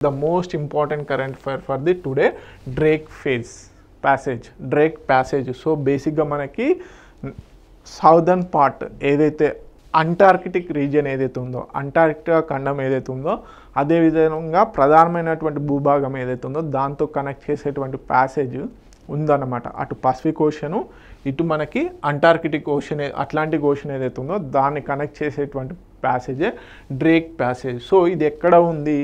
The most important current for the today Drake Passage. So బేసిక్గా మనకి southern part ఏదైతే Antarctic region ఏదైతే ఉందో, అంటార్కిటికా ఖండం ఏదైతే ఉందో, అదేవిధంగా ప్రధానమైనటువంటి భూభాగం ఏదైతే ఉందో దాంతో కనెక్ట్ చేసేటువంటి ప్యాసేజ్ ఉందన్నమాట. అటు పసిఫిక్ ఓషను, ఇటు మనకి అంటార్కిటిక్ ఓషన్, అట్లాంటిక్ ఓషన్ ఏదైతే ఉందో దాన్ని కనెక్ట్ చేసేటువంటి ప్యాసేజే డ్రేక్ ప్యాసేజ్. సో ఇది ఎక్కడ ఉంది?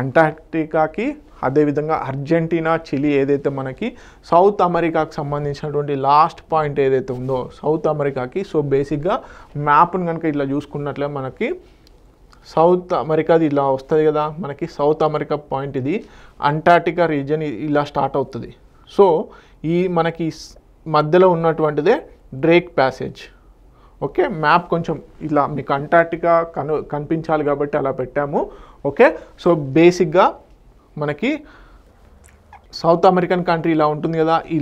అంటార్కిటికాకి, అదేవిధంగా అర్జెంటీనా, చిలీ ఏదైతే మనకి సౌత్ అమెరికాకి సంబంధించినటువంటి లాస్ట్ పాయింట్ ఏదైతే ఉందో సౌత్ అమెరికాకి. సో బేసిక్గా మ్యాప్ను కనుక ఇట్లా చూసుకున్నట్లే మనకి సౌత్ అమెరికాది ఇలా వస్తుంది కదా, మనకి సౌత్ అమెరికా పాయింట్ ఇది, అంటార్కిటికా రీజియన్ ఇలా స్టార్ట్ అవుతుంది. సో ఈ మనకి మధ్యలో ఉన్నటువంటిదే డ్రేక్ ప్యాసేజ్. ఓకే, మ్యాప్ కొంచెం ఇలా మీకు అంటార్కిటికా కనిపించాలి కాబట్టి అలా పెట్టాము. ఓకే, సో బేసిక్గా మనకి సౌత్ అమెరికన్ కంట్రీ ఇలా ఉంటుంది కదా, ఈ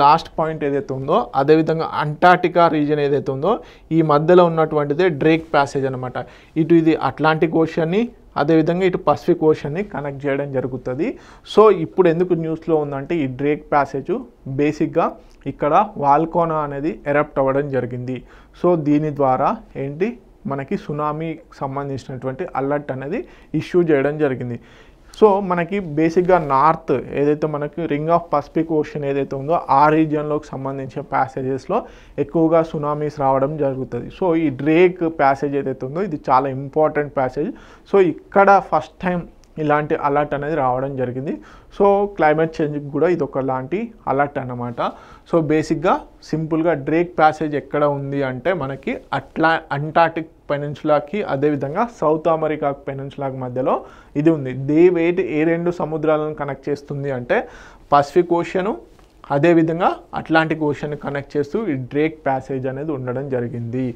లాస్ట్ పాయింట్ ఏదైతే ఉందో, అదేవిధంగా అంటార్కిటికా రీజియన్ ఏదైతే ఉందో ఈ మధ్యలో ఉన్నటువంటిదే డ్రేక్ ప్యాసేజ్ అనమాట. ఇటు ఇది అట్లాంటిక్ ఓషన్ని, అదేవిధంగా ఇటు పసిఫిక్ ఓషన్ని కనెక్ట్ చేయడం జరుగుతుంది. సో ఇప్పుడు ఎందుకు న్యూస్లో ఉందంటే ఈ డ్రేక్ ప్యాసేజ్ బేసిక్గా ఇక్కడ వాల్కోనా అనేది ఎరప్ట్ అవ్వడం జరిగింది. సో దీని ద్వారా ఏంటి మనకి సునామీకి సంబంధించినటువంటి అలర్ట్ అనేది ఇష్యూ చేయడం జరిగింది. సో మనకి బేసిక్గా నార్త్ ఏదైతే మనకి రింగ్ ఆఫ్ పసిఫిక్ ఓషన్ ఏదైతే ఉందో ఆ రీజియన్లోకి సంబంధించిన ప్యాసేజెస్లో ఎక్కువగా సునామీస్ రావడం జరుగుతుంది. సో ఈ డ్రేక్ ప్యాసేజ్ ఏదైతే ఉందో ఇది చాలా ఇంపార్టెంట్ ప్యాసేజ్. సో ఇక్కడ ఫస్ట్ టైం ఇలాంటి అలర్ట్ అనేది రావడం జరిగింది. సో క్లైమేట్ చేంజ్కి కూడా ఇది ఒకలాంటి అలర్ట్ అన్నమాట. సో బేసిక్గా సింపుల్గా డ్రేక్ ప్యాసేజ్ ఎక్కడ ఉంది అంటే మనకి అంటార్కిటిక్ పెనిన్సులాకి, అదేవిధంగా సౌత్ అమెరికా పెనిన్సులాకి మధ్యలో ఇది ఉంది. ఏ రెండు సముద్రాలను కనెక్ట్ చేస్తుంది అంటే పసిఫిక్ ఓషను, అదేవిధంగా అట్లాంటిక్ ఓషన్ కనెక్ట్ చేస్తూ ఈ డ్రేక్ ప్యాసేజ్ అనేది ఉండడం జరిగింది.